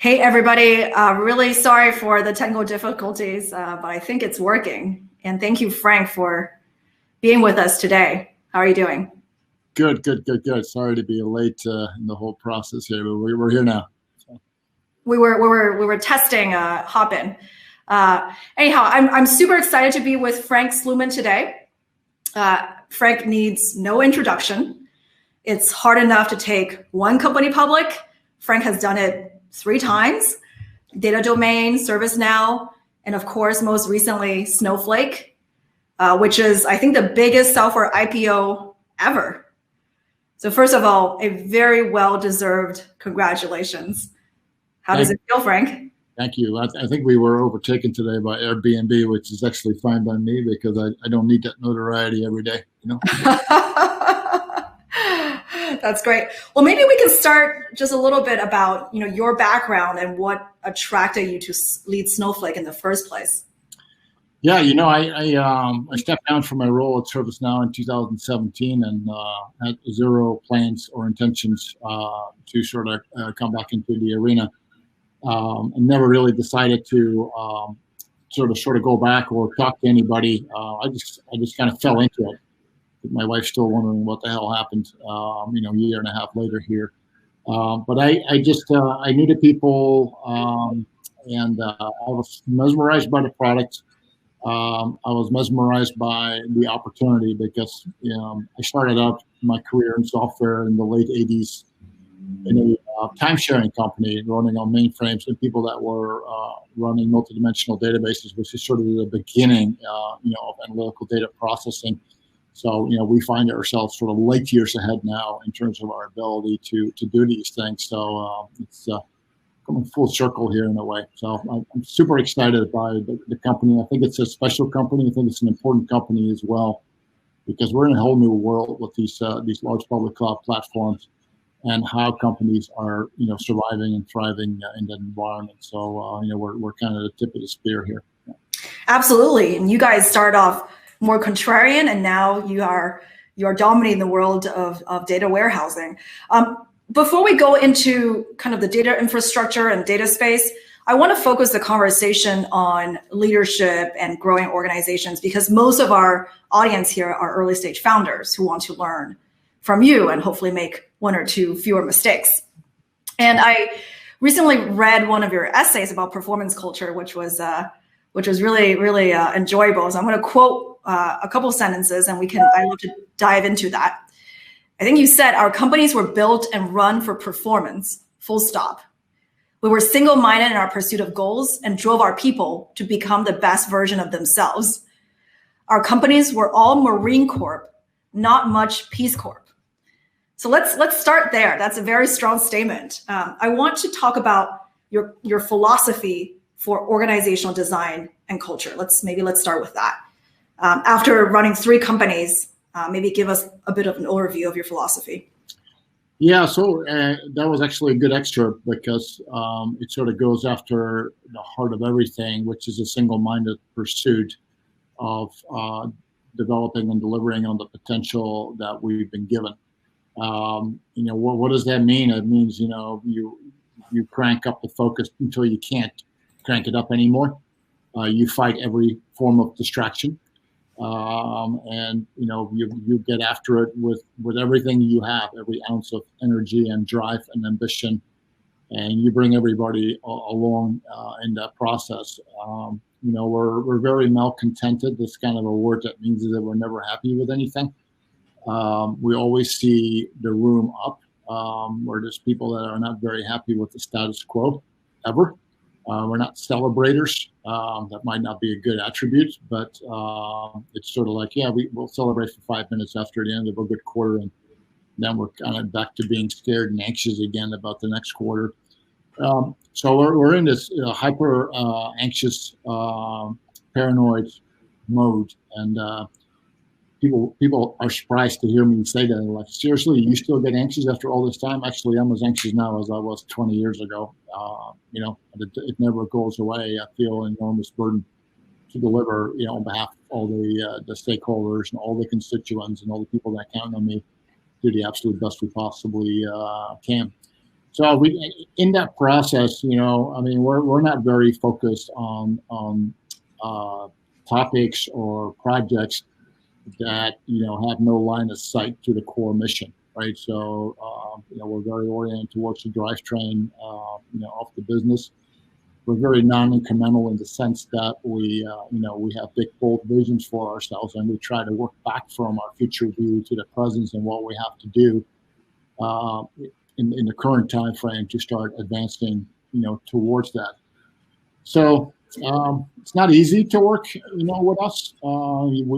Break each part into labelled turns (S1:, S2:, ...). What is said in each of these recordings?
S1: Hey, everybody. Really sorry for the technical difficulties, but I think it's working. And thank you, Frank, for being with us today. How are you doing?
S2: Good. Sorry to be late in the whole process here, but we're here now. So.
S1: We were testing Hopin. Anyhow, I'm super excited to be with Frank Slootman today. Frank needs no introduction. It's hard enough to take one company public. Frank has done it 3 times: Data Domain, ServiceNow, and of course, most recently, Snowflake, which is, I think, the biggest software IPO ever. So first of all, a very well-deserved congratulations. How does it feel, Frank?
S2: Thank you. I think we were overtaken today by Airbnb, which is actually fine by me because I don't need that notoriety every day, you know?
S1: That's great. Well, maybe we can start just a little bit about your background and what attracted you to lead Snowflake in the first place.
S2: Yeah, I stepped down from my role at ServiceNow in 2017 and had zero plans or intentions to sort of come back into the arena. And never really decided to sort of go back or talk to anybody. I just kind of fell into it. My wife's still wondering what the hell happened, a year and a half later here. But I knew the people, and I was mesmerized by the product. I was mesmerized by the opportunity because I started out my career in software in the late 80s in a time-sharing company running on mainframes and people that were running multidimensional databases, which is sort of the beginning, of analytical data processing. So, we find ourselves sort of light years ahead now in terms of our ability to do these things. So it's coming full circle here in a way. So I'm super excited by the company. I think it's a special company. I think it's an important company as well because we're in a whole new world with these large public cloud platforms and how companies are, surviving and thriving in that environment. So, we're kind of the tip of the spear here. Yeah.
S1: Absolutely. And you guys start off more contrarian, and now you're dominating the world of data warehousing. Before we go into kind of the data infrastructure and data space, I want to focus the conversation on leadership and growing organizations because most of our audience here are early stage founders who want to learn from you and hopefully make 1 or 2 fewer mistakes. And I recently read one of your essays about performance culture, which was really, really enjoyable. So I'm going to quote a couple of sentences, and I'd love to dive into that. I think you said, our companies were built and run for performance, full stop. We were single-minded in our pursuit of goals and drove our people to become the best version of themselves. Our companies were all Marine Corps, not much Peace Corps. So let's start there. That's a very strong statement. I want to talk about your philosophy for organizational design and culture. Let's start with that. After running 3 companies, maybe give us a bit of an overview of your philosophy.
S2: Yeah, so that was actually a good excerpt because it sort of goes after the heart of everything, which is a single-minded pursuit of developing and delivering on the potential that we've been given. What does that mean? It means, you crank up the focus until you can't crank it up anymore. You fight every form of distraction. And you get after it with everything you have, every ounce of energy and drive and ambition, and you bring everybody along in that process. We're very malcontented. That's kind of a word that means that we're never happy with anything. We always see the room up, where there's people that are not very happy with the status quo ever. We're not celebrators. That might not be a good attribute, but it's sort of like, yeah, we'll celebrate for 5 minutes after the end of a good quarter, and then we're kind of back to being scared and anxious again about the next quarter. So we're in this hyper anxious, paranoid mode, and people are surprised to hear me say that. They're like, seriously, you still get anxious after all this time? Actually, I'm as anxious now as I was 20 years ago. It never goes away. I feel an enormous burden to deliver, on behalf of all the stakeholders and all the constituents and all the people that count on me, do the absolute best we possibly can. So we, in that process, I mean, we're not very focused on topics or projects that have no line of sight to the core mission, right? So we're very oriented towards the drivetrain, of the business. We're very non-incremental in the sense that we have big, bold visions for ourselves, and we try to work back from our future view to the present and what we have to do in the current time frame to start advancing, towards that. So it's not easy to work, with us.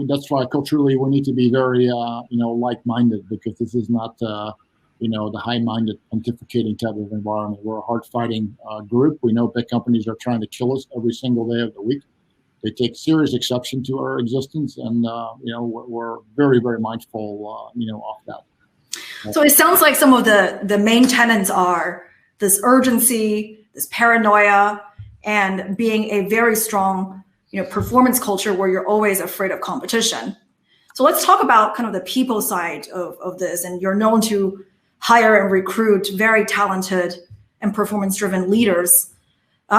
S2: That's why culturally we need to be very, like-minded, because this is not, the high-minded pontificating type of environment. We're a hard-fighting group. We know big companies are trying to kill us every single day of the week. They take serious exception to our existence, and we're very, very mindful, of that.
S1: So it sounds like some of the main tenets are this urgency, this paranoia, and being a very strong, performance culture where you're always afraid of competition. So let's talk about kind of the people side of this. And you're known to hire and recruit very talented and performance-driven leaders.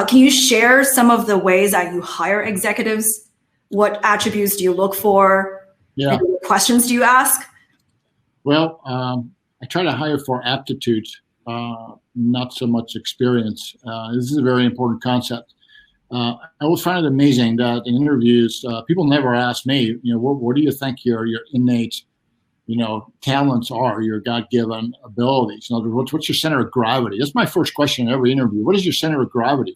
S1: Can you share some of the ways that you hire executives? What attributes do you look for?
S2: Yeah.
S1: And what questions do you ask?
S2: Well, I try to hire for aptitude, not so much experience. This is a very important concept. I always find it amazing that in interviews, people never ask me, what do you think your innate, talents are, your God-given abilities? In other words, what's your center of gravity? That's my first question in every interview. What is your center of gravity?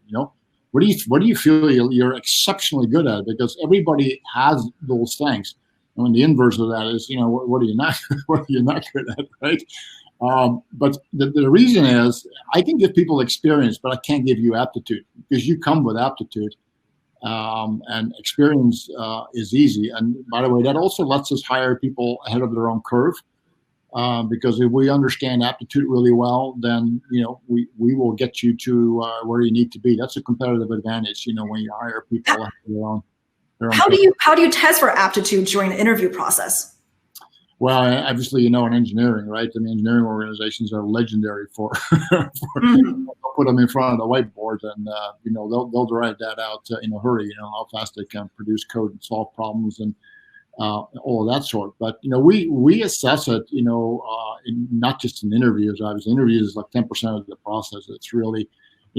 S2: What do you feel you're exceptionally good at? Because everybody has those things. And the inverse of that is, what are you not, what are you not good at, right? But the reason is I can give people experience, but I can't give you aptitude, because you come with aptitude, and experience is easy. And by the way, that also lets us hire people ahead of their own curve, because if we understand aptitude really well, then we will get you to where you need to be. That's a competitive advantage, when you hire people ahead of their own. How
S1: do you test for aptitude during the interview process?
S2: Well, obviously, in engineering, right? I mean, engineering organizations are legendary for put them in front of the whiteboard, and they'll drive that out in a hurry. How fast they can produce code and solve problems and all of that sort. But we assess it, not just in interviews. Obviously, interviews is like 10% of the process. It's really,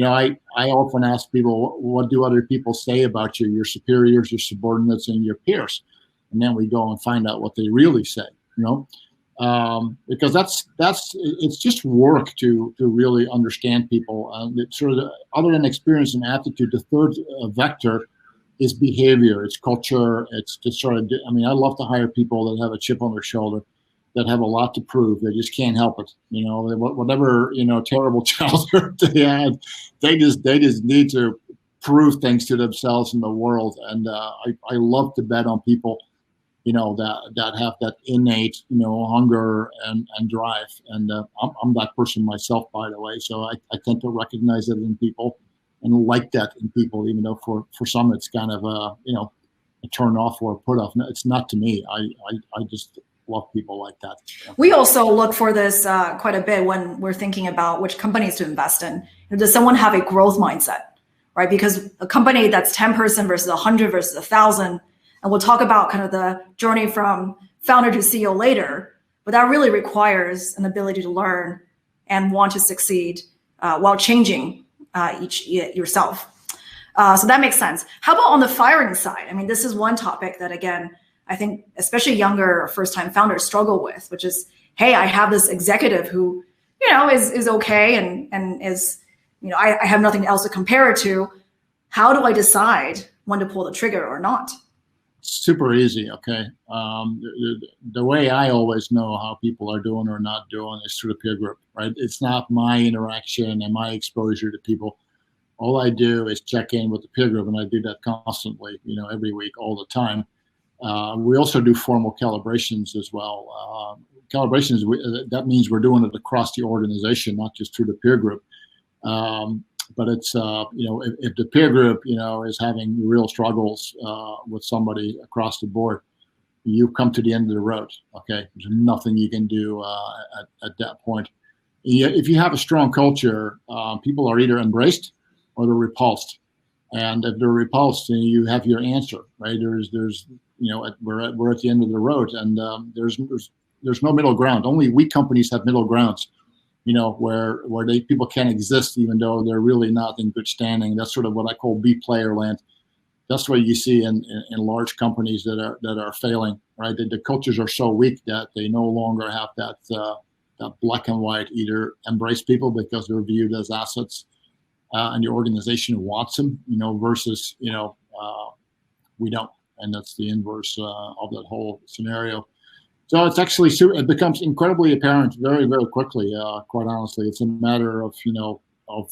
S2: I often ask people, what do other people say about you, your superiors, your subordinates, and your peers? And then we go and find out what they really say, because it's just work to really understand people. It's sort of other than experience and aptitude, the third vector is behavior. It's culture. It's just sort of, I love to hire people that have a chip on their shoulder, that have a lot to prove. They just can't help it. Whatever, terrible childhood they had, they just need to prove things to themselves and the world. And I love to bet on people, that have that innate, hunger and drive. And I'm that person myself, by the way. So I tend to recognize it in people and like that in people, even though for some it's kind of a turn off or a put off. No, it's not to me. I just love people like that.
S1: We also look for this quite a bit when we're thinking about which companies to invest in. Does someone have a growth mindset, right? Because a company that's 10 person versus 100 versus 1,000, and we'll talk about kind of the journey from founder to CEO later, but that really requires an ability to learn and want to succeed while changing yourself. So that makes sense. How about on the firing side? This is one topic that, again, I think especially younger first-time founders struggle with, which is, hey, I have this executive who, is okay and is, I have nothing else to compare it to. How do I decide when to pull the trigger or not?
S2: Super easy, okay. The way I always know how people are doing or not doing is through the peer group, right? It's not my interaction and my exposure to people. All I do is check in with the peer group, and I do that constantly, every week, all the time. We also do formal calibrations as well. Calibrations, that means we're doing it across the organization, not just through the peer group. But it's, if the peer group, is having real struggles with somebody across the board, you come to the end of the road, okay? There's nothing you can do at that point. if you have a strong culture, people are either embraced or they're repulsed. And if they're repulsed, then you have your answer, right? There's we're at the end of the road, and there's no middle ground. Only weak companies have middle grounds, where people can't exist even though they're really not in good standing. That's sort of what I call B player land. That's what you see in large companies that are failing, right? The cultures are so weak that they no longer have that black and white, either embrace people because they're viewed as assets, and the organization wants them, versus we don't, and that's the inverse of that whole scenario. So it's actually, it becomes incredibly apparent very, very quickly. Quite honestly, it's a matter of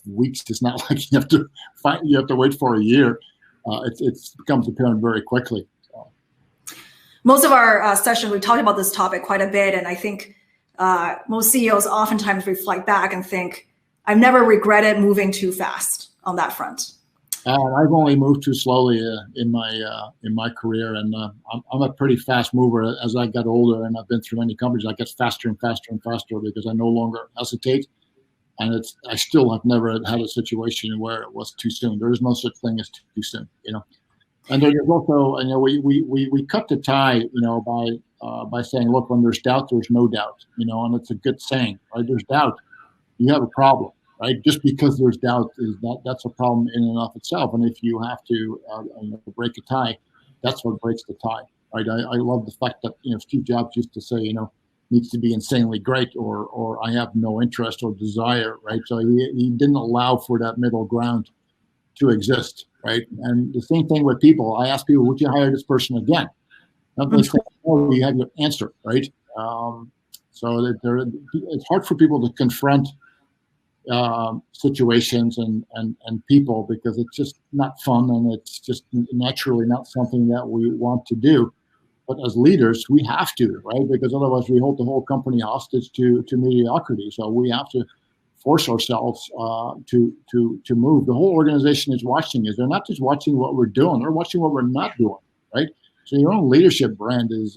S2: weeks. It's not like you have to wait for a year. It becomes apparent very quickly. So.
S1: Most of our session, we talked about this topic quite a bit, and I think most CEOs oftentimes reflect back and think, I've never regretted moving too fast on that front.
S2: I've only moved too slowly in my career, and I'm a pretty fast mover. As I got older and I've been through many companies, I get faster and faster and faster because I no longer hesitate. And I still have never had a situation where it was too soon. There is no such thing as too soon, And there's also, we cut the tie, by saying, look, when there's doubt, there's no doubt, and it's a good saying, right? There's doubt, you have a problem, right? Just because there's doubt that's a problem in and of itself. And if you have to break a tie, that's what breaks the tie, right? I love the fact that Steve Jobs used to say, needs to be insanely great, or I have no interest or desire, right? So he didn't allow for that middle ground to exist, right? And the same thing with people. I ask people, would you hire this person again? Not they say, oh, you have your answer, right? So that it's hard for people to confront situations and people because it's just not fun, and it's just naturally not something that we want to do. But as leaders, we have to, right? Because otherwise we hold the whole company hostage to mediocrity. So we have to force ourselves to move. The whole organization is watching us. They're not just watching what we're doing, they're watching what we're not doing, right? So your own leadership brand is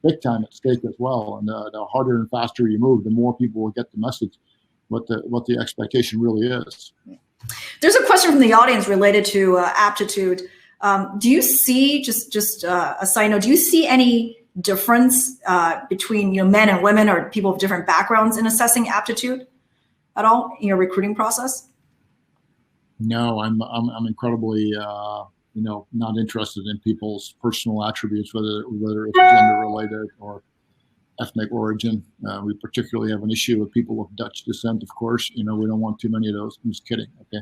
S2: big time at stake as well. And the harder and faster you move, the more people will get the message, what the expectation really is.
S1: There's a question from the audience related to aptitude. Do you see, just a side note, do you see any difference between men and women or people of different backgrounds in assessing aptitude at all in your recruiting process?
S2: No, I'm incredibly not interested in people's personal attributes, whether it's gender related or ethnic origin. We particularly have an issue with people of Dutch descent, of course. We don't want too many of those. I'm just kidding. Okay.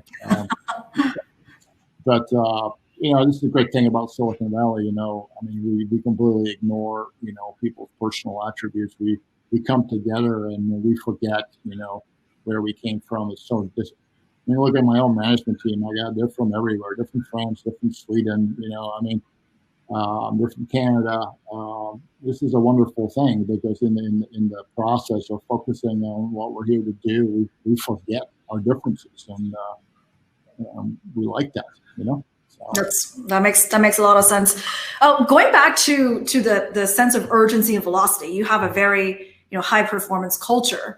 S2: But this is the great thing about Silicon Valley. We completely ignore people's personal attributes. We come together and we forget where we came from. It's so distant. Look at my own management team. My God, they're from everywhere. They're from France, they're from Sweden. They're from Canada. This is a wonderful thing because in the process of focusing on what we're here to do, we forget our differences, and we like that. So.
S1: That makes a lot of sense. Going back to the sense of urgency and velocity, you have a very high performance culture.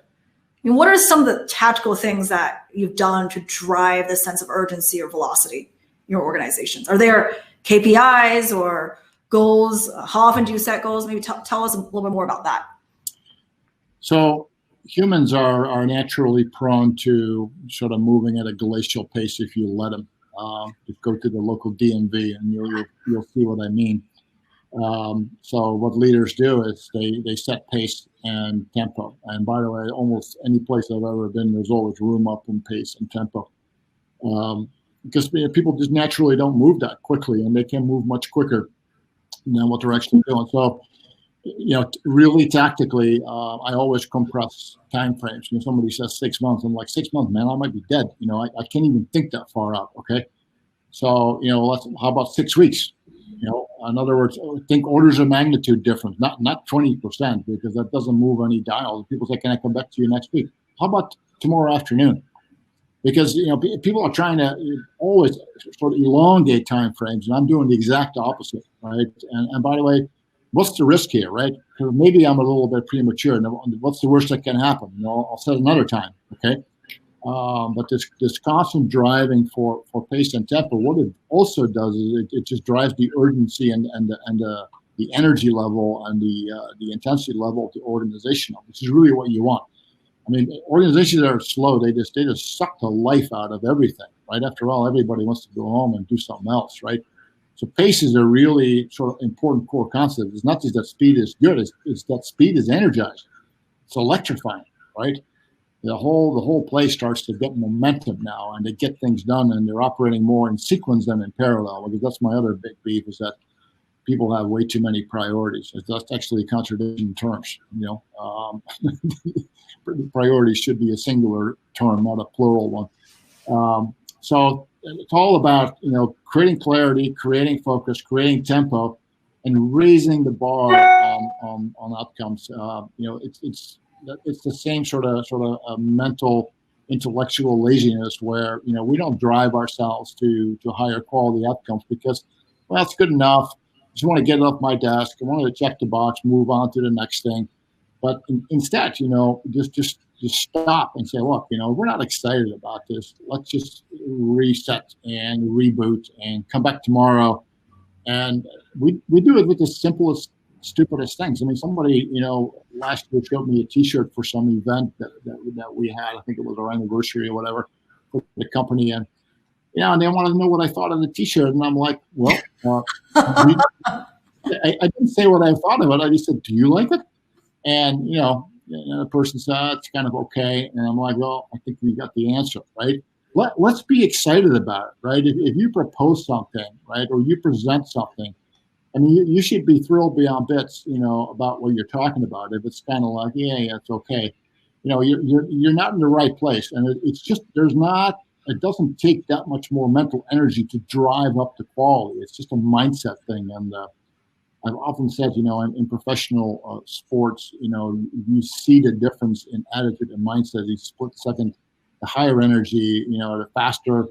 S1: What are some of the tactical things that you've done to drive the sense of urgency or velocity in your organizations? Are there KPIs or goals? How often do you set goals? Maybe tell us a little bit more about that.
S2: So humans are naturally prone to sort of moving at a glacial pace if you let them. Just go to the local DMV and you'll see what I mean. So what leaders do is they set pace and tempo. And by the way, almost any place I've ever been, there's always room up in pace and tempo. Because people just naturally don't move that quickly, and they can move much quicker than what they're actually doing. So, really tactically, I always compress time frames. Somebody says 6 months, I'm like, 6 months, man, I might be dead. I can't even think that far out. Okay, so how about 6 weeks? In other words, think orders of magnitude difference, not 20%, because that doesn't move any dials. People say, can I come back to you next week? How about tomorrow afternoon? Because people are trying to always sort of elongate time frames, and I'm doing the exact opposite, right? And by the way, what's the risk here, right? Maybe I'm a little bit premature. What's the worst that can happen? I'll set another time, okay? But this constant driving for pace and tempo, what it also does is it just drives the urgency and the energy level and the intensity level of the organization, which is really what you want. I mean, organizations that are slow, they just suck the life out of everything, right? After all, everybody wants to go home and do something else, right? So pace is a really sort of important core concept. It's not just that speed is good; it's that speed is energized. It's electrifying, right? The whole place starts to get momentum now, and they get things done, and they're operating more in sequence than in parallel. Because that's my other big beef, is that people have way too many priorities. That's actually a contradiction in terms. Priorities should be a singular term, not a plural one. So it's all about creating clarity, creating focus, creating tempo, and raising the bar on outcomes. It's the same sort of mental, intellectual laziness where we don't drive ourselves to higher quality outcomes because, well, it's good enough. I just want to get it off my desk. I want to check the box, move on to the next thing. But instead, just stop and say, look, we're not excited about this. Let's just reset and reboot and come back tomorrow. And we do it with the simplest, stupidest things. I mean, somebody, last year showed me a T-shirt for some event that we had. I think it was our anniversary or whatever for the company. And, and they wanted to know what I thought of the T-shirt. And I'm like, well, I didn't say what I thought of it. I just said, do you like it? And, the person said, it's kind of okay. And I'm like, well, I think we got the answer, right? Let's be excited about it, right? If you propose something, right, or you present something, I mean, you should be thrilled beyond bits, about what you're talking about. If it's kind of like, yeah, it's okay, you're not in the right place, and it's just it doesn't take that much more mental energy to drive up the quality. It's just a mindset thing, and I've often said, in professional sports, you see the difference in attitude and mindset. The split second, the higher energy, the faster,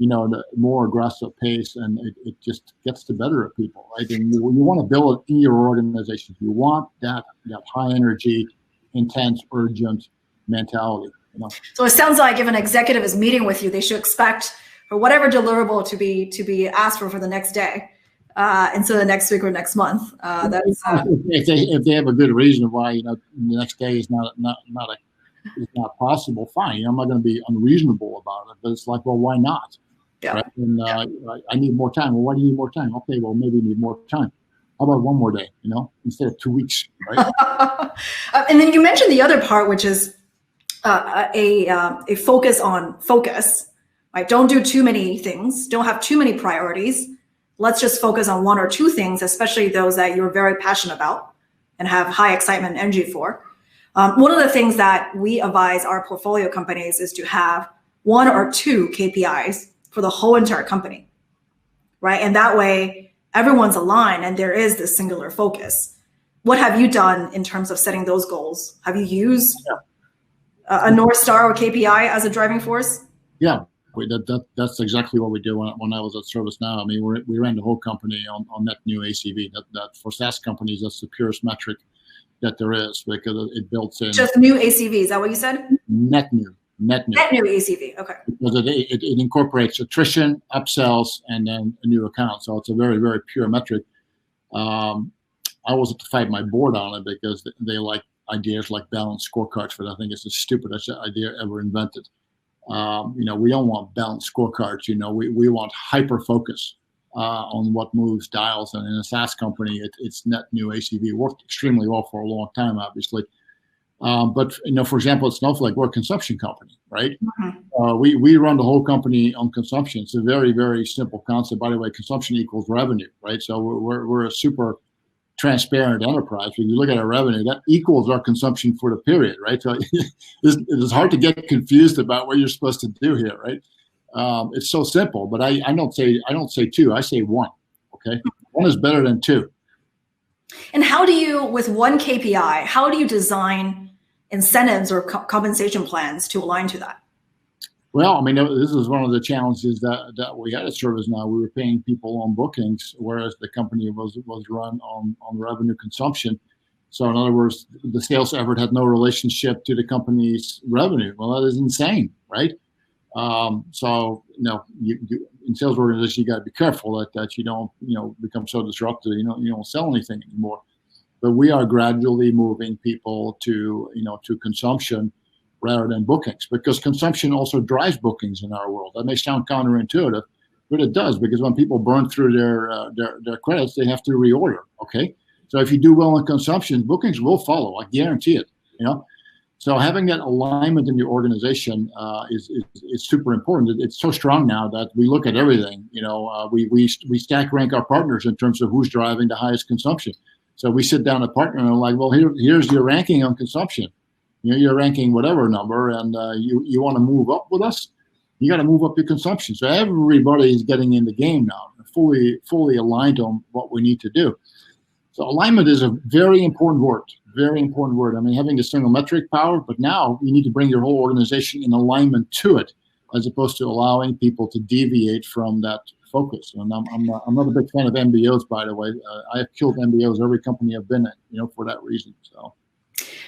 S2: the more aggressive pace, and it just gets the better of people, right? And you want to build it in your organization. You want that high energy, intense, urgent mentality.
S1: So it sounds like if an executive is meeting with you, they should expect for whatever deliverable to be asked for the next day, instead of next week or next month.
S2: If they have a good reason why the next day is not possible, fine. I'm not going to be unreasonable about it, but it's like, well, why not?
S1: Yeah.
S2: Right? And I need more time. Well, why do you need more time? Okay, well, maybe you need more time. How about one more day? Instead of 2 weeks, right?
S1: And then you mentioned the other part, which is a focus on focus. Right? Don't do too many things. Don't have too many priorities. Let's just focus on one or two things, especially those that you're very passionate about and have high excitement and energy for. One of the things that we advise our portfolio companies is to have 1 or 2 KPIs for the whole entire company, right? And that way everyone's aligned and there is this singular focus. What have you done in terms of setting those goals? Have you used a North Star or KPI as a driving force?
S2: Yeah, that's exactly what we did when I was at ServiceNow. I mean, we ran the whole company on net new ACV. That for SaaS companies, that's the purest metric that there is, because it builds in
S1: just new ACV. Is that what you said?
S2: Net new
S1: ACV. Okay. Because
S2: it incorporates attrition, upsells, and then a new account. So it's a very, very pure metric. I always have to fight my board on it because they like ideas like balanced scorecards, but I think it's the stupidest idea ever invented. We don't want balanced scorecards. We want hyper focus on what moves dials. And in a SaaS company, it's net new ACV. It worked extremely well for a long time, obviously. But for example, at Snowflake, we're a consumption company, right? Mm-hmm. We run the whole company on consumption. It's a very, very simple concept. By the way, consumption equals revenue, right? So we're a super transparent enterprise. When you look at our revenue, that equals our consumption for the period, right? So it's hard to get confused about what you're supposed to do here, right? It's so simple, but I don't say 2, I say 1. Okay, 1 is better than 2.
S1: And how do you, with 1 KPI, how do you design incentives or compensation plans to align to that?
S2: Well, I mean, this is one of the challenges that we had at ServiceNow. We were paying people on bookings, whereas the company was run on revenue consumption. So in other words, the sales effort had no relationship to the company's revenue. Well, that is insane, right? So in sales organization, you got to be careful that you don't become so disruptive. You don't sell anything anymore. But we are gradually moving people to consumption rather than bookings, because consumption also drives bookings in our world. That may sound counterintuitive, but it does, because when people burn through their credits, they have to reorder. Okay, so if you do well in consumption, bookings will follow. I guarantee it. So having that alignment in the organization is super important. It's so strong now that we look at everything. We stack rank our partners in terms of who's driving the highest consumption. So we sit down a partner and we're like, well, here's your ranking on consumption. You're ranking whatever number, and you want to move up with us. You got to move up your consumption. So everybody is getting in the game now, fully aligned on what we need to do. So alignment is a very important word. Very important word. I mean, having the single metric power, but now you need to bring your whole organization in alignment to it, as opposed to allowing people to deviate from that focus. And I'm not a big fan of MBOs, by the way. I have killed MBOs every company I've been in, for that reason. So.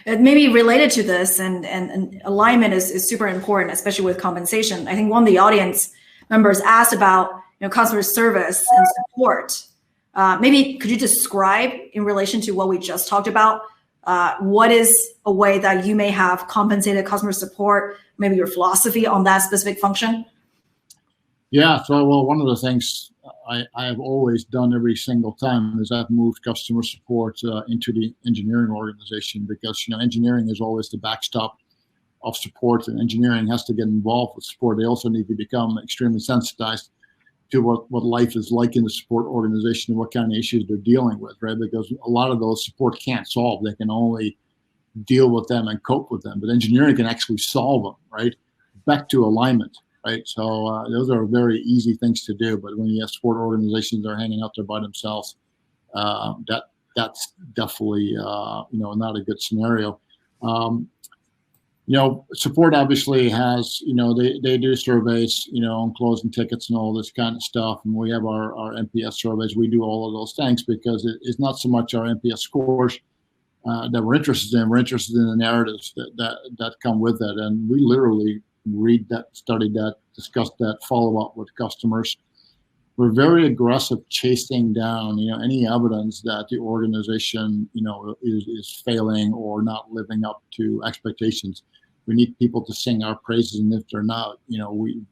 S1: Maybe related to this, and alignment is super important, especially with compensation. I think one of the audience members asked about customer service and support. Maybe could you describe, in relation to what we just talked about, what is a way that you may have compensated customer support, maybe your philosophy on that specific function?
S2: Yeah, so one of the things I have always done every single time is I've moved customer support into the engineering organization, because engineering is always the backstop of support, and engineering has to get involved with support. They also need to become extremely sensitized to what life is like in the support organization and what kind of issues they're dealing with, right? Because a lot of those support can't solve. They can only deal with them and cope with them, but engineering can actually solve them, right? Back to alignment. Right, so those are very easy things to do. But when you have support organizations that are hanging out there by themselves, that's definitely not a good scenario. Support obviously has they do surveys on closing tickets and all this kind of stuff, and we have our NPS surveys. We do all of those things because it's not so much our NPS scores that we're interested in. We're interested in the narratives that come with it, and we literally read that, study that, discuss that, follow up with customers. We're very aggressive chasing down, any evidence that the organization, is failing or not living up to expectations. We need people to sing our praises, and if they're not, we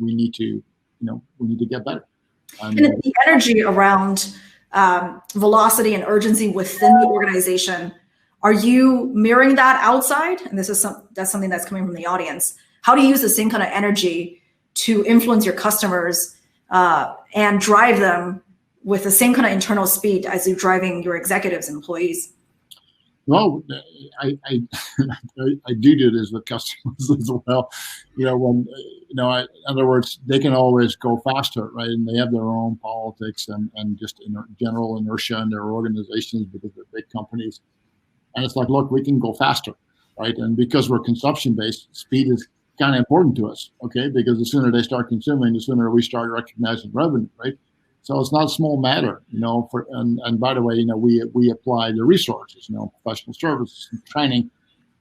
S2: need to get better.
S1: And the energy around velocity and urgency within the organization, are you mirroring that outside? And that's something that's coming from the audience. How do you use the same kind of energy to influence your customers and drive them with the same kind of internal speed as you're driving your executives and employees?
S2: Well, I do this with customers as well. In other words, they can always go faster, right? And they have their own politics and just general inertia in their organizations because they're big companies. And it's like, look, we can go faster, right? And because we're consumption-based, speed is kind of important to us, okay? Because the sooner they start consuming, the sooner we start recognizing revenue, right? So it's not a small matter, and by the way, we apply the resources, professional services and training,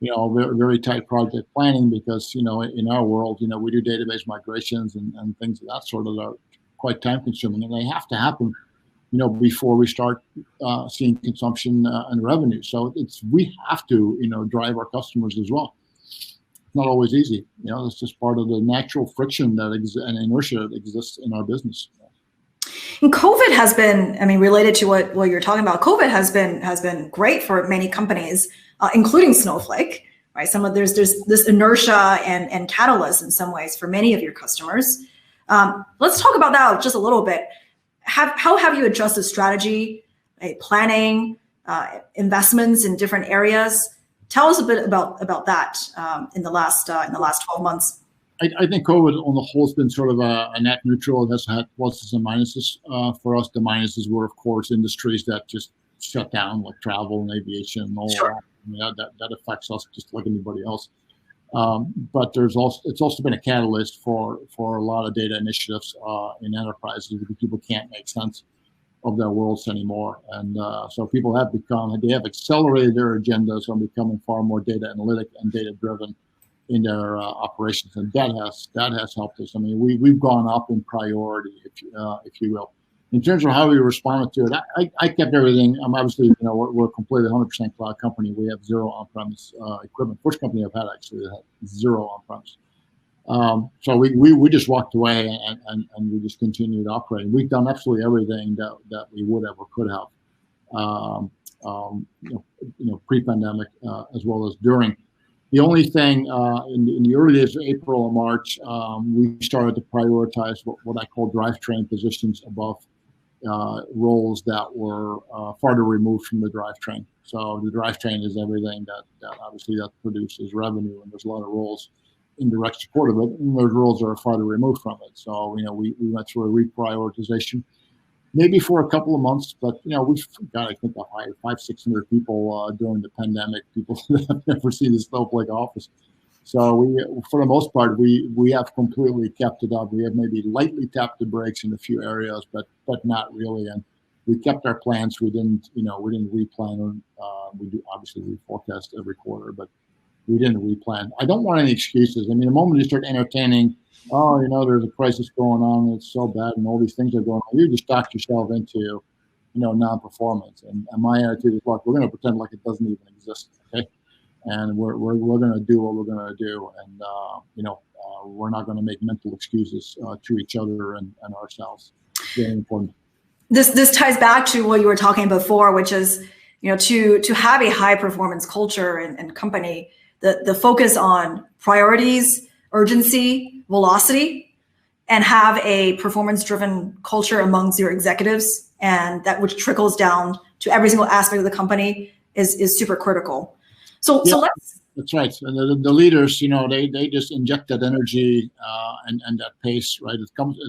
S2: very, very tight project planning, because, in our world, we do database migrations and things of that sort that are quite time consuming, and they have to happen, before we start seeing consumption and revenue. So we have to, drive our customers as well. It's not always easy. It's just part of the natural friction and inertia that exists in our business.
S1: And COVID has been, related to what you're talking about, COVID has been great for many companies, including Snowflake, right? There's this inertia and catalyst in some ways for many of your customers. Let's talk about that just a little bit. How have you adjusted strategy, planning, investments in different areas? Tell us a bit about that in the last 12 months.
S2: I think COVID on the whole has been sort of a net neutral. It has had pluses and minuses for us. The minuses were, of course, industries that just shut down, like travel and aviation and all that. That affects us just like anybody else. But it's also been a catalyst for a lot of data initiatives in enterprises because people can't make sense of their worlds anymore. And so people have accelerated their agendas on becoming far more data analytic and data driven in their operations, and that has helped us. I mean, we've gone up in priority, if you will. In terms of how we responded to it, I kept everything. Obviously, we're a completely 100% cloud company. We have zero on-premise equipment. First company I've had actually that had zero on-premise. So we just walked away and we just continued operating. We've done absolutely everything that we would have or could have, pre-pandemic as well as during. The only thing in the early days of April and March, we started to prioritize what I call drivetrain positions above roles that were farther removed from the drivetrain. So the drivetrain is everything that obviously that produces revenue, and there's a lot of roles in direct support of it, and those roles are farther removed from it. So we went through a reprioritization, maybe for a couple of months, but we've got, I think, 500-600 people during the pandemic, people that have never seen the Snowflake office. So we, for the most part, we have completely kept it up. We have maybe lightly tapped the brakes in a few areas, but not really. And we kept our plans. We didn't replan. We obviously forecast every quarter, but we didn't replan. I don't want any excuses. I mean, the moment you start entertaining, there's a crisis going on, it's so bad, and all these things are going on, you just dock yourself into, non-performance. And my attitude is, look, we're going to pretend like it doesn't even exist, okay? And we're going to do what we're going to do, and we're not going to make mental excuses to each other and ourselves. It's very important.
S1: This ties back to what you were talking before, which is, to have a high performance culture and company, the focus on priorities, urgency, velocity, and have a performance driven culture amongst your executives, and that which trickles down to every single aspect of the company is super critical. So let's.
S2: That's right. And the leaders, they just inject that energy and that pace, right?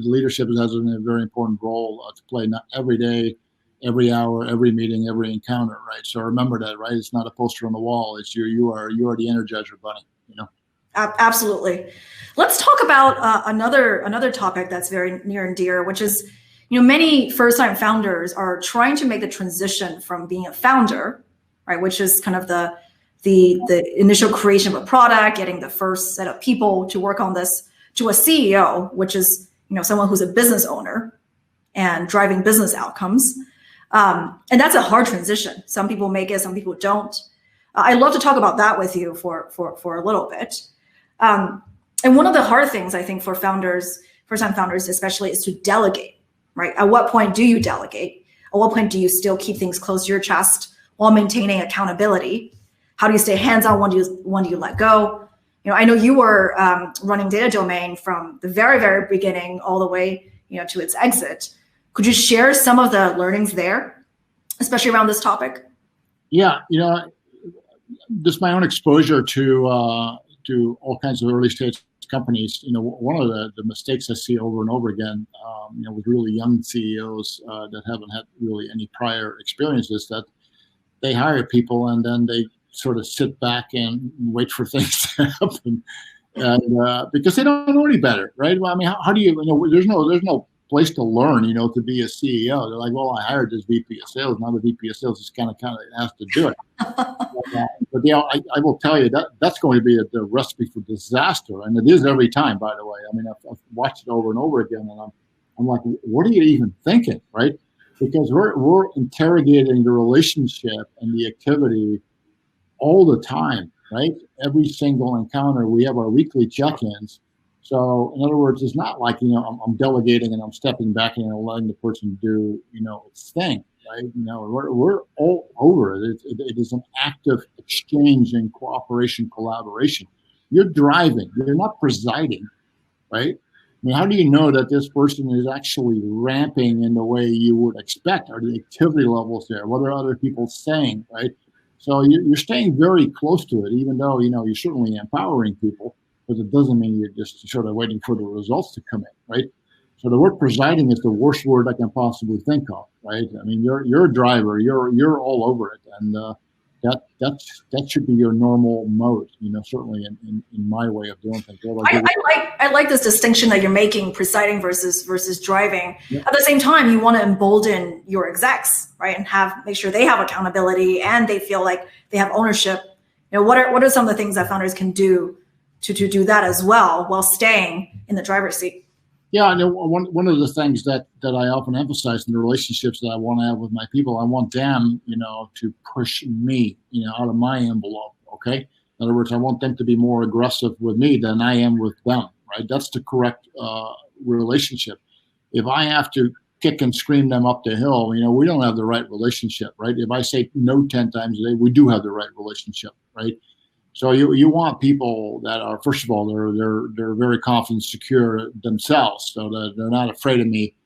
S2: Leadership has a very important role to play, not every day, every hour, every meeting, every encounter, right? So remember that, right? It's not a poster on the wall. It's you are the energizer bunny,
S1: Absolutely. Let's talk about another topic that's very near and dear, which is, many first-time founders are trying to make the transition from being a founder, right, which is kind of the initial creation of a product, getting the first set of people to work on this, to a CEO, which is someone who's a business owner and driving business outcomes. And that's a hard transition. Some people make it, some people don't. I'd love to talk about that with you for a little bit. And one of the hard things, I think, for first-time founders especially, is to delegate, right? At what point do you delegate? At what point do you still keep things close to your chest while maintaining accountability? How do you stay hands-on? When do you let go? I know you were running Data Domain from the very, very beginning all the way, to its exit. Could you share some of the learnings there, especially around this topic?
S2: Yeah, just my own exposure to all kinds of early stage companies. One of the mistakes I see over and over again, with really young CEOs that haven't had really any prior experiences, that they hire people and then they sort of sit back and wait for things to happen, and because they don't know any better, right? Well, I mean, how do you? There's no place to learn, to be a CEO. They're like, well, I hired this VP of sales. Now the VP of sales is kind of has to do it. But I will tell you that's going to be the recipe for disaster, and it is every time. By the way, I mean, I've watched it over and over again, and I'm like, what are you even thinking, right? Because we're interrogating the relationship and the activity all the time, right? Every single encounter, we have our weekly check-ins. So in other words, it's not like, I'm delegating and I'm stepping back and letting the person do, its thing, right? We're all over it. It is an active exchange and cooperation, collaboration. You're driving, you're not presiding, right? I mean, how do you know that this person is actually ramping in the way you would expect? Are the activity levels there? What are other people saying, right? So you're staying very close to it, even though, you're certainly empowering people, but it doesn't mean you're just sort of waiting for the results to come in, right? So the word presiding is the worst word I can possibly think of, right? I mean, you're a driver, you're all over it. And that should be your normal mode, certainly in my way of doing things.
S1: I like this distinction that you're making, presiding versus driving.
S2: Yeah.
S1: At the same time, you want to embolden your execs, right, and make sure they have accountability and they feel like they have ownership. What are some of the things that founders can do to do that as well while staying in the driver's seat?
S2: Yeah, I know one of the things that I often emphasize in the relationships that I want to have with my people, I want them, to push me, out of my envelope. Okay. In other words, I want them to be more aggressive with me than I am with them. Right. That's the correct relationship. If I have to kick and scream them up the hill, we don't have the right relationship. Right. If I say no 10 times a day, we do have the right relationship. Right. So you want people that are, first of all, they're very confident, secure themselves, so that they're not afraid of me,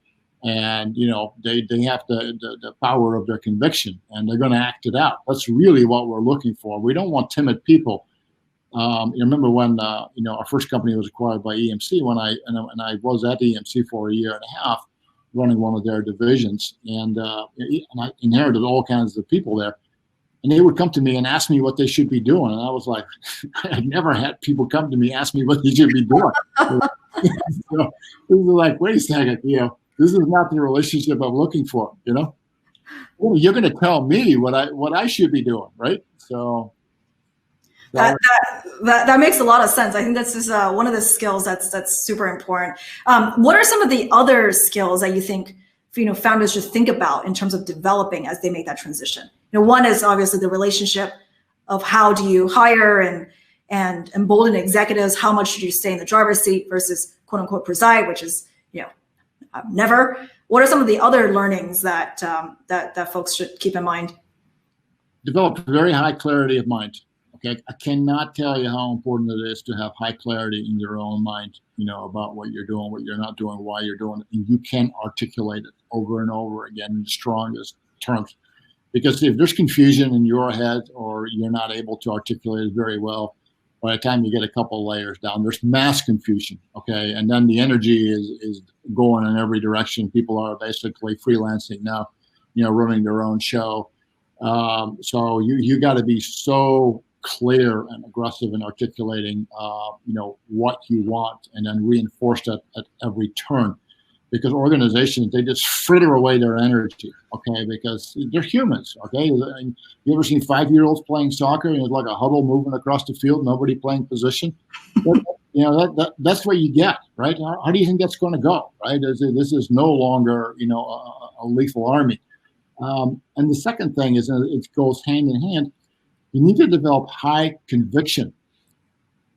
S2: and they have the power of their conviction, and they're going to act it out. That's really what we're looking for. We don't want timid people. You remember when our first company was acquired by EMC, when I was at EMC for a year and a half, running one of their divisions, and I inherited all kinds of people there. And they would come to me and ask me what they should be doing. And I was like, I'd never had people come to me ask me what they should be doing. So it was like, wait a second, this is not the relationship I'm looking for, Well, you're going to tell me what I should be doing, right? So
S1: that makes a lot of sense. I think this is one of the skills that's super important. What are some of the other skills that you think founders should think about in terms of developing as they make that transition? One is obviously the relationship of how do you hire and embolden executives, how much should you stay in the driver's seat versus quote unquote preside, which is never. What are some of the other learnings that folks should keep in mind?
S2: Develop very high clarity of mind. Okay, I cannot tell you how important it is to have high clarity in your own mind, about what you're doing, what you're not doing, why you're doing it, and you can articulate it over and over again in the strongest terms. Because if there's confusion in your head, or you're not able to articulate it very well, by the time you get a couple layers down, there's mass confusion, okay? And then the energy is going in every direction. People are basically freelancing now, running their own show. So you got to be so clear and aggressive in articulating, what you want, and then reinforce that at every turn. Because organizations, they just fritter away their energy, okay? Because they're humans, okay? You ever seen 5-year-olds playing soccer and it's like a huddle moving across the field, nobody playing position? That's what you get, right? How do you think that's going to go, right? This is no longer, a lethal army. And the second thing is, it goes hand in hand, you need to develop high conviction,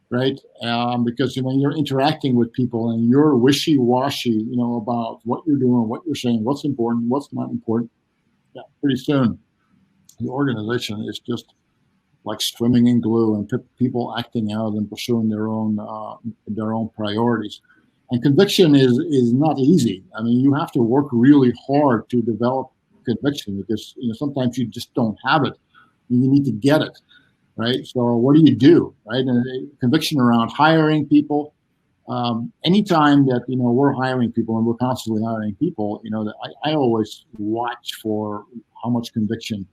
S2: right? Because when you're interacting with people and you're wishy-washy, about what you're doing, what you're saying, what's important, what's not important, pretty soon the organization is just like swimming in glue, and people acting out and pursuing their own priorities. And conviction is not easy. I mean, you have to work really hard to develop conviction, because sometimes you just don't have it. You need to get it. Right. So what do? Right. And conviction around hiring people. Anytime that, we're hiring people, and we're constantly hiring people, that I always watch for how much conviction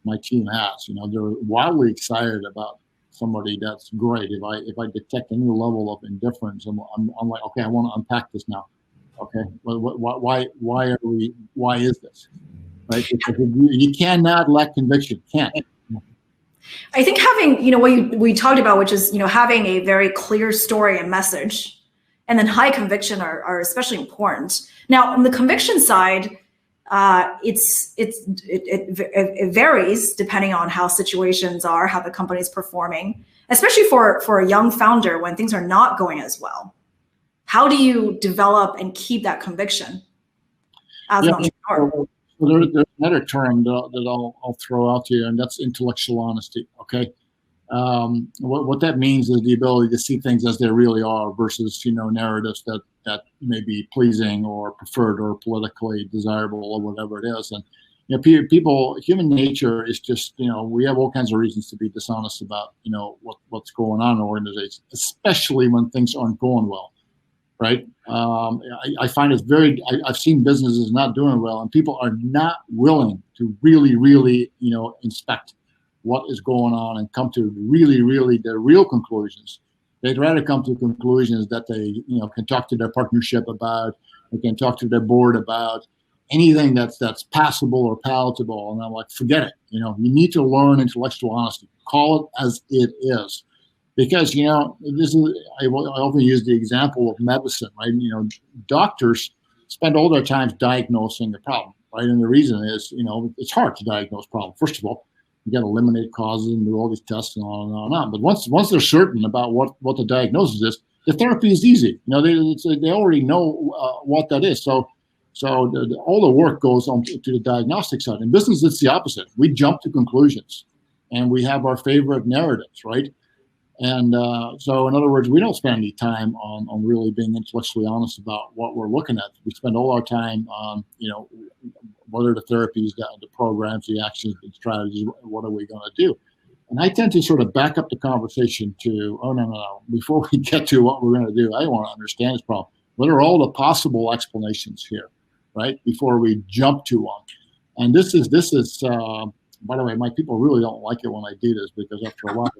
S2: my team has. They're wildly excited about somebody. That's great. If I detect any level of indifference, I'm like, okay, I want to unpack this now. Okay. Why is this? Right. Because you cannot lack conviction. Can't.
S1: I think having, what we talked about, which is, having a very clear story and message, and then high conviction are especially important. Now, on the conviction side, it varies depending on how situations are, how the company's performing, especially for a young founder when things are not going as well. How do you develop and keep that conviction as an entrepreneur?
S2: So there's another term that I'll throw out to you, and that's intellectual honesty. Okay, what that means is the ability to see things as they really are versus narratives that may be pleasing or preferred or politically desirable or whatever it is. And people, human nature is just we have all kinds of reasons to be dishonest about what's going on in organizations, especially when things aren't going well. Right. I find it's I've seen businesses not doing well, and people are not willing to really, inspect what is going on and come to really the real conclusions. They'd rather come to conclusions that they can talk to their partnership about, they can talk to their board about, anything that's passable or palatable. And I'm like, forget it. You need to learn intellectual honesty. Call it as it is. Because, this is, I often use the example of medicine, right? Doctors spend all their time diagnosing the problem, right? And the reason is, it's hard to diagnose problems. First of all, you got to eliminate causes and do all these tests and on and on and on. But once they're certain about what the diagnosis is, the therapy is easy. They already know what that is. So all the work goes on to the diagnostic side. In business, it's the opposite. We jump to conclusions, and we have our favorite narratives, right? And so, in other words, we don't spend any time on really being intellectually honest about what we're looking at. We spend all our time on, what are the therapies, the programs, the actions, the strategies, what are we going to do? And I tend to sort of back up the conversation to, oh, no. Before we get to what we're going to do, I want to understand this problem. What are all the possible explanations here, right? Before we jump to one. And this is by the way, my people really don't like it when I do this, because after a while,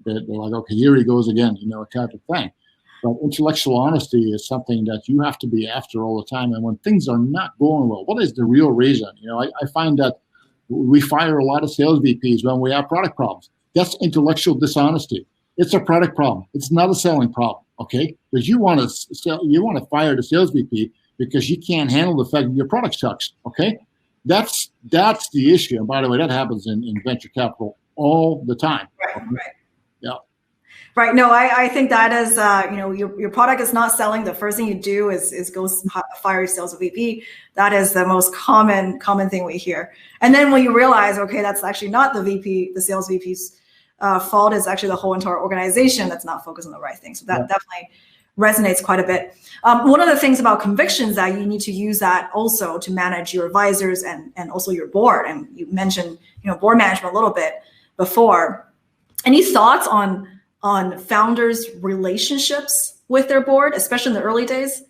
S2: they're like, okay, here he goes again, type of thing. But intellectual honesty is something that you have to be after all the time. And when things are not going well, what is the real reason? I find that we fire a lot of sales VPs when we have product problems. That's intellectual dishonesty. It's a product problem. It's not a selling problem, okay? Because you want to fire the sales VP because you can't handle the fact that your product sucks, okay? That's the issue. And by the way, that happens in venture capital all the time.
S1: Right.
S2: Yeah.
S1: Right. No, I think that is, your product is not selling. The first thing you do is go fire your sales VP. That is the most common thing we hear. And then when you realize, okay, that's actually not the sales VP's fault. It's actually the whole entire organization that's not focused on the right thing. So that definitely resonates quite a bit. One of the things about convictions that you need to use that also to manage your advisors and also your board. And you mentioned, board management a little bit before. Any thoughts on founders' relationships with their board, especially in the early days?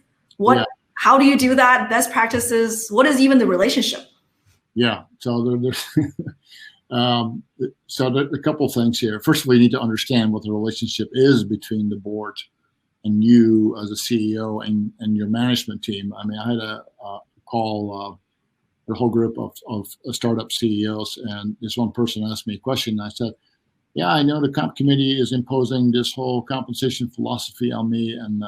S1: How do you do that? Best practices? What is even the relationship?
S2: Yeah. So there's a couple of things here. First of all, you need to understand what the relationship is between the board and you as a CEO and your management team. I mean, I had a call a whole group of startup CEOs, and this one person asked me a question. And I said, yeah, I know the comp committee is imposing this whole compensation philosophy on me, and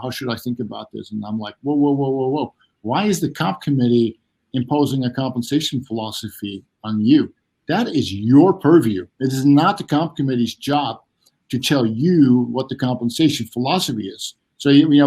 S2: how should I think about this? And I'm like, whoa. Why is the comp committee imposing a compensation philosophy on you? That is your purview. It is not the comp committee's job to tell you what the compensation philosophy is. So, in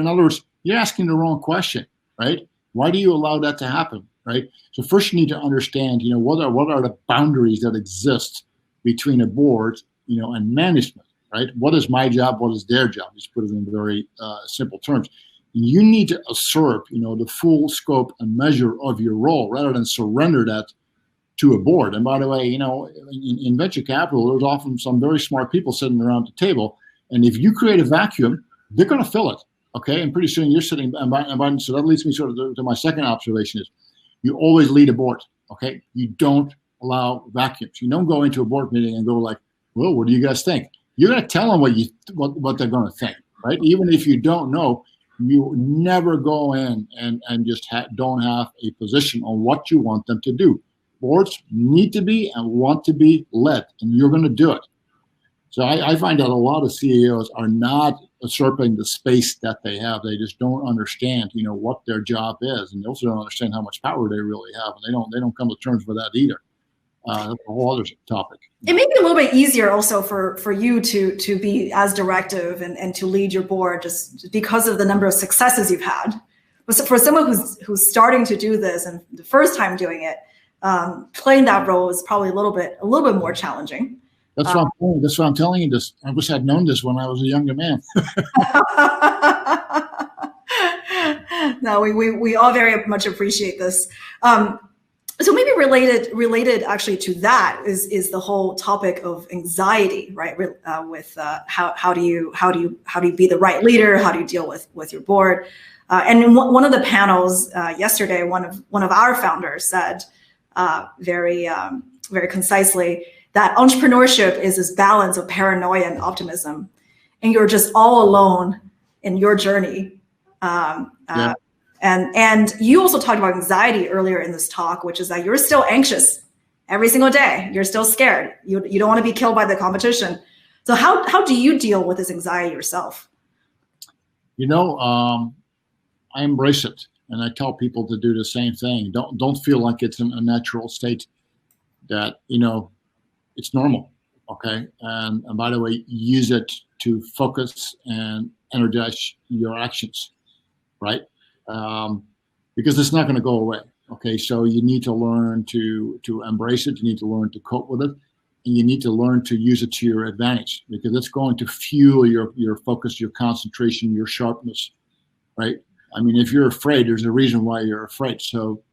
S2: other words, you're asking the wrong question, right? Why do you allow that to happen, right? So first you need to understand, what are the boundaries that exist between a board, and management, right? What is my job? What is their job? Just put it in very simple terms. You need to usurp, the full scope and measure of your role rather than surrender that to a board. And by the way, in venture capital, there's often some very smart people sitting around the table. And if you create a vacuum, they're going to fill it, okay? And pretty soon you're sitting, so that leads me sort of to my second observation is you always lead a board, okay? You don't allow vacuums. You don't go into a board meeting and go like, well, what do you guys think? You're going to tell them what they're going to think, right? Even if you don't know, you never go in and just don't have a position on what you want them to do. Boards need to be and want to be led, and you're going to do it. So I find that a lot of CEOs are not usurping the space that they have. They just don't understand, what their job is, and they also don't understand how much power they really have, and they don't come to terms with that either. That's a whole other topic.
S1: It may be a little bit easier also for you to be as directive and to lead your board just because of the number of successes you've had. But for someone who's starting to do this and the first time doing it, playing that role is probably a little bit more challenging.
S2: That's what I'm telling you. This I wish I'd known this when I was a younger man.
S1: No, we all very much appreciate this. So maybe related actually to that is the whole topic of anxiety, right? With how do you be the right leader? How do you deal with your board? And in one of the panels yesterday, one of our founders said very very concisely that entrepreneurship is this balance of paranoia and optimism, and you're just all alone in your journey.
S2: Yeah.
S1: And you also talked about anxiety earlier in this talk, which is that you're still anxious every single day. You're still scared. You don't want to be killed by the competition. So how do you deal with this anxiety yourself?
S2: I embrace it, and I tell people to do the same thing. Don't feel like it's an unnatural state. That it's normal. Okay, and by the way, use it to focus and energize your actions, right? Because it's not going to go away. Okay, so you need to learn to embrace it. You need to learn to cope with it, and you need to learn to use it to your advantage, because it's going to fuel your focus, your concentration, your sharpness, right? I mean, if you're afraid, there's a reason why you're afraid. So,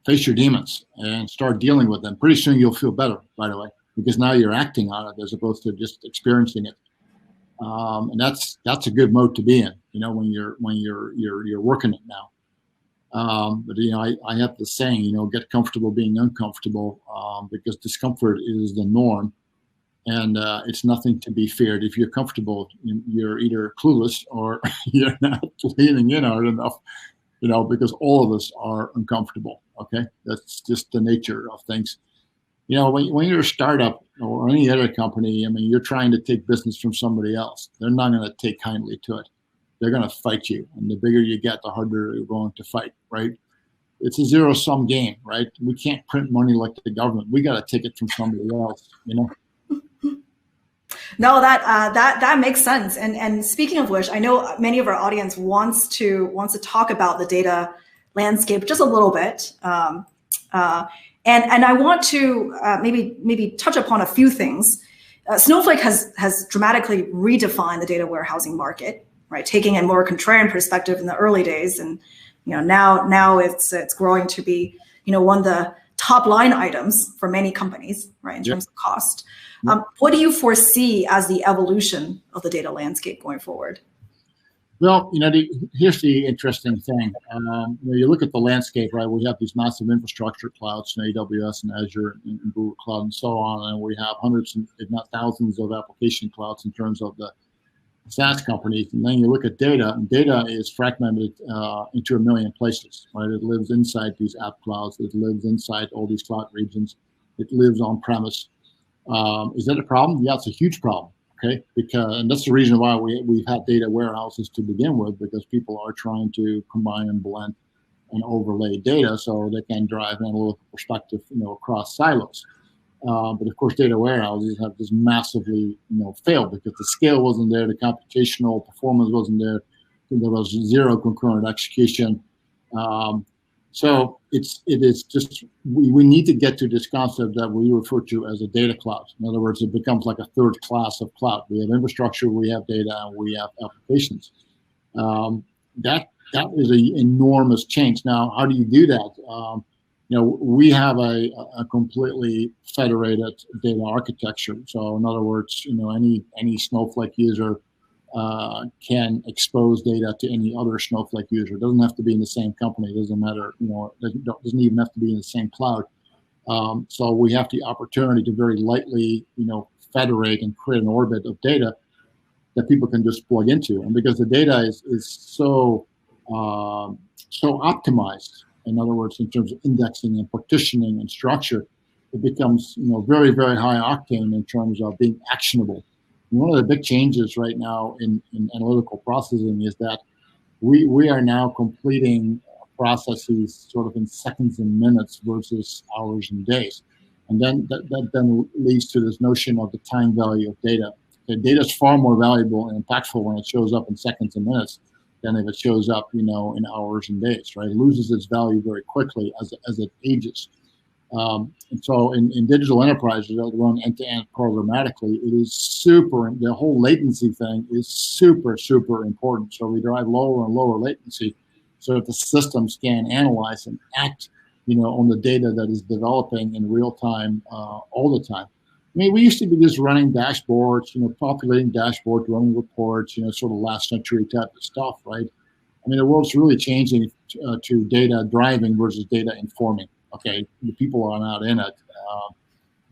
S2: face your demons and start dealing with them. Pretty soon you'll feel better, by the way, because now you're acting on it as opposed to just experiencing it. And that's a good mode to be in, when you're working it now. But I have the saying, get comfortable being uncomfortable, because discomfort is the norm, and it's nothing to be feared. If you're comfortable, you're either clueless or you're not leaning in hard enough, because all of us are uncomfortable. Okay, that's just the nature of things. When you're a startup or any other company, I mean, you're trying to take business from somebody else. They're not going to take kindly to it. They're going to fight you, and the bigger you get, the harder you're going to fight. Right? It's a zero-sum game, right? We can't print money like the government. We got to take it from somebody else.
S1: No, that makes sense. And speaking of which, I know many of our audience wants to talk about the data landscape just a little bit, and I want to maybe touch upon a few things. Snowflake has dramatically redefined the data warehousing market, right? Taking a more contrarian perspective in the early days, and now it's growing to be one of the top line items for many companies, right, in terms of cost. What do you foresee as the evolution of the data landscape going forward?
S2: Well, here's the interesting thing. You look at the landscape, right? We have these massive infrastructure clouds, AWS and Azure and Google Cloud and so on, and we have hundreds, if not thousands, of application clouds in terms of the SaaS companies. And then you look at data, and data is fragmented into a million places, right? It lives inside these app clouds. It lives inside all these cloud regions. It lives on premise. Is that a problem? Yeah, it's a huge problem. Okay, and that's the reason why we've had data warehouses to begin with, because people are trying to combine and blend and overlay data so they can drive an analytical perspective, across silos. But of course, data warehouses have just massively, failed because the scale wasn't there, the computational performance wasn't there, there was zero concurrent execution. So it is just, we need to get to this concept that we refer to as a data cloud. In other words, it becomes like a third class of cloud. We have infrastructure, we have data, and we have applications. That is an enormous change. Now, how do you do that? We have a completely federated data architecture. So in other words, any Snowflake user can expose data to any other Snowflake user. It doesn't have to be in the same company. It doesn't matter, it doesn't even have to be in the same cloud. So we have the opportunity to very lightly, federate and create an orbit of data that people can just plug into. And because the data is so optimized, in other words, in terms of indexing and partitioning and structure, it becomes, very, very high octane in terms of being actionable. One of the big changes right now in analytical processing is that we are now completing processes sort of in seconds and minutes versus hours and days. And then that then leads to this notion of the time value of data. The data is far more valuable and impactful when it shows up in seconds and minutes than if it shows up, in hours and days, right? It loses its value very quickly as it ages. And so in digital enterprises that run end-to-end programmatically, it is the whole latency thing is super, super important. So we drive lower and lower latency so that the systems can analyze and act, on the data that is developing in real time all the time. I mean, we used to be just running dashboards, populating dashboards, running reports, sort of last century type of stuff, right? I mean, the world's really changing to data driving versus data informing. Okay, the people are not in it.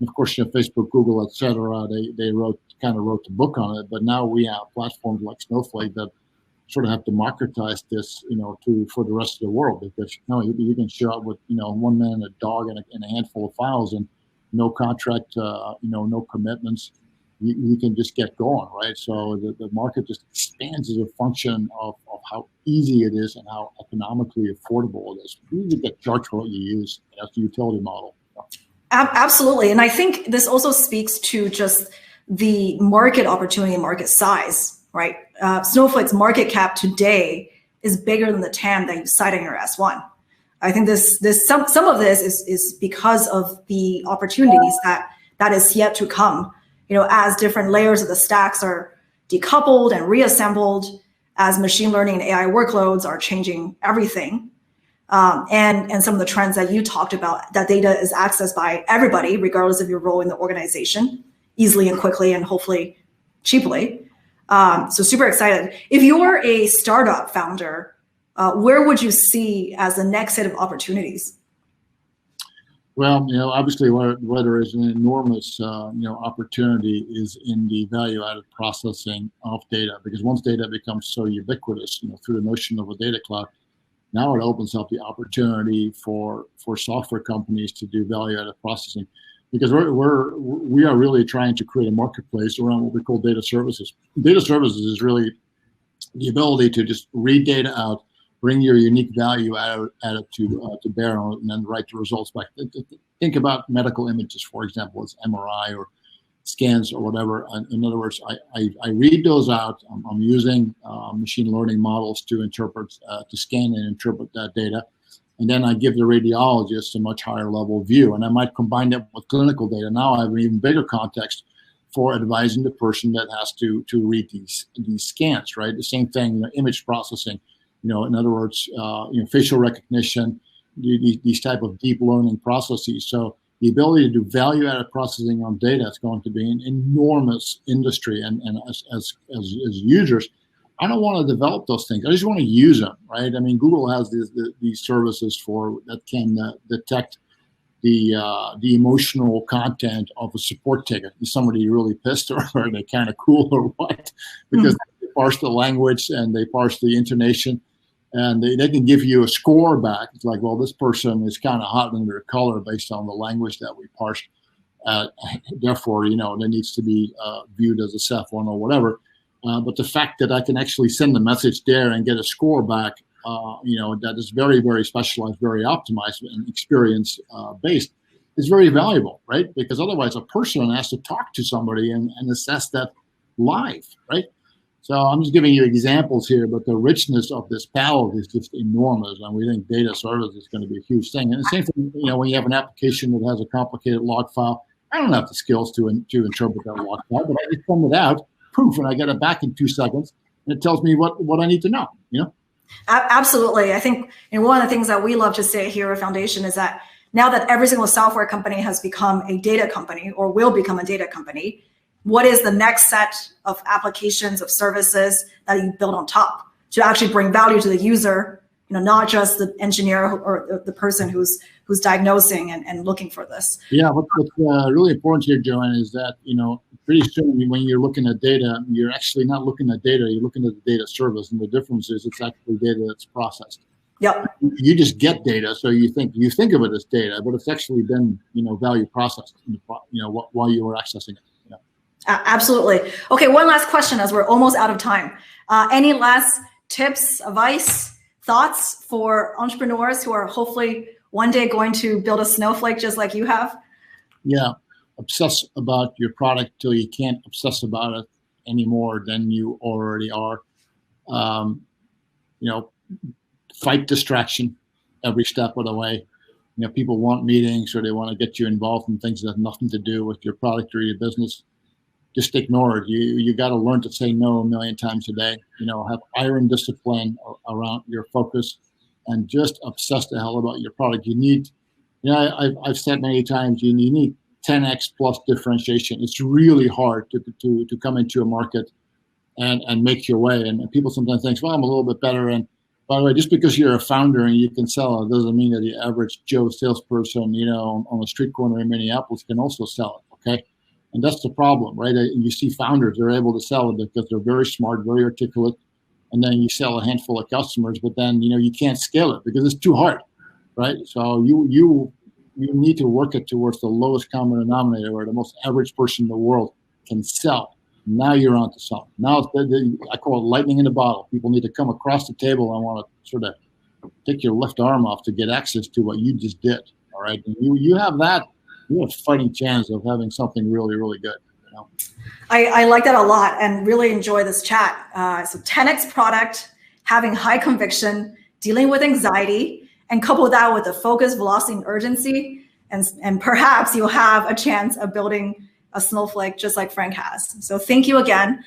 S2: Of course, Facebook, Google, etc. They wrote the book on it, but now we have platforms like Snowflake that sort of have democratized this, for the rest of the world, because you can show up with 1 man, a dog, and a handful of files, and no contract, no commitments. You can just get going, right? So the market just expands as a function of how easy it is and how economically affordable it is. You need to get charged for what you use. That's the utility model.
S1: Absolutely. And I think this also speaks to just the market opportunity and market size, right? Snowflake's market cap today is bigger than the TAM that you cite in your S1. I think some of this is because of the opportunities that is yet to come, as different layers of the stacks are decoupled and reassembled, as machine learning and AI workloads are changing everything. And some of the trends that you talked about, that data is accessed by everybody, regardless of your role in the organization, easily and quickly and hopefully cheaply. So super excited. If you're a startup founder, where would you see as the next set of opportunities?
S2: Well, obviously where there is an enormous, opportunity is in the value-added processing of data, because once data becomes so ubiquitous, through the notion of a data cloud, now it opens up the opportunity for software companies to do value-added processing, because we are really trying to create a marketplace around what we call data services. Data services is really the ability to just read data out, bring your unique value added to bear on it, and then write the results back. Think about medical images, for example, as MRI or scans or whatever. In other words, I read those out. I'm using machine learning models to scan and interpret that data. And then I give the radiologist a much higher level view. And I might combine that with clinical data. Now I have an even bigger context for advising the person that has to read these scans, right? The same thing, image processing. In other words, facial recognition, these type of deep learning processes. So the ability to do value-added processing on data is going to be an enormous industry. And as users, I don't want to develop those things. I just want to use them, right? I mean, Google has these services that can detect the emotional content of a support ticket. Is somebody really pissed, or are they kind of cool, or what? Because they parse the language and they parse the intonation, and they can give you a score back. It's like, well, this person is kind of hot under the collar based on the language that we parsed. Therefore, there needs to be viewed as a CEF1 or whatever. But the fact that I can actually send a message there and get a score back, that is very, very specialized, very optimized, and experience based, is very valuable, right? Because otherwise, a person has to talk to somebody and assess that live, right? So I'm just giving you examples here, but the richness of this palette is just enormous, and we think data service is going to be a huge thing. And the same thing, when you have an application that has a complicated log file, I don't have the skills to interpret that log file, but I just send it out, proof, and I get it back in 2 seconds, and it tells me what I need to know.
S1: Absolutely. I think one of the things that we love to say here at Foundation is that now that every single software company has become a data company, or will become a data company, what is the next set of applications, of services that you build on top to actually bring value to the user, not just the engineer or the person who's diagnosing and looking for this.
S2: Yeah, what's really important here, Joanne, is that, pretty soon when you're looking at data, you're actually not looking at data, you're looking at the data service. And the difference is it's actually data that's processed.
S1: Yep.
S2: You just get data, so you think of it as data, but it's actually been, value processed, while you were accessing it.
S1: Absolutely. Okay, one last question as we're almost out of time. Any last tips, advice, thoughts for entrepreneurs who are hopefully one day going to build a Snowflake just like you have?
S2: Yeah, obsess about your product till you can't obsess about it any more than you already are. Fight distraction every step of the way. People want meetings, or they want to get you involved in things that have nothing to do with your product or your business. Just ignore it. You got to learn to say no a million times a day. Have iron discipline around your focus, and just obsess the hell about your product. You need, I've said many times, you need 10x plus differentiation. It's really hard to come into a market and make your way. And people sometimes think, well, I'm a little bit better in By the way, just because you're a founder and you can sell it doesn't mean that the average Joe salesperson, on the street corner in Minneapolis can also sell it, okay? And that's the problem, right? You see founders, they're able to sell it because they're very smart, very articulate, and then you sell a handful of customers, but then, you can't scale it because it's too hard, right? So you need to work it towards the lowest common denominator where the most average person in the world can sell. Now you're onto something. Now I call it lightning in the bottle. People need to come across the table and want to sort of take your left arm off to get access to what you just did. All right, and you have that. You have a fighting chance of having something really, really good.
S1: I like that a lot and really enjoy this chat. So 10x product, having high conviction, dealing with anxiety, and couple that with a focus, velocity, and urgency, and perhaps you'll have a chance of building a Snowflake just like Frank has. So thank you again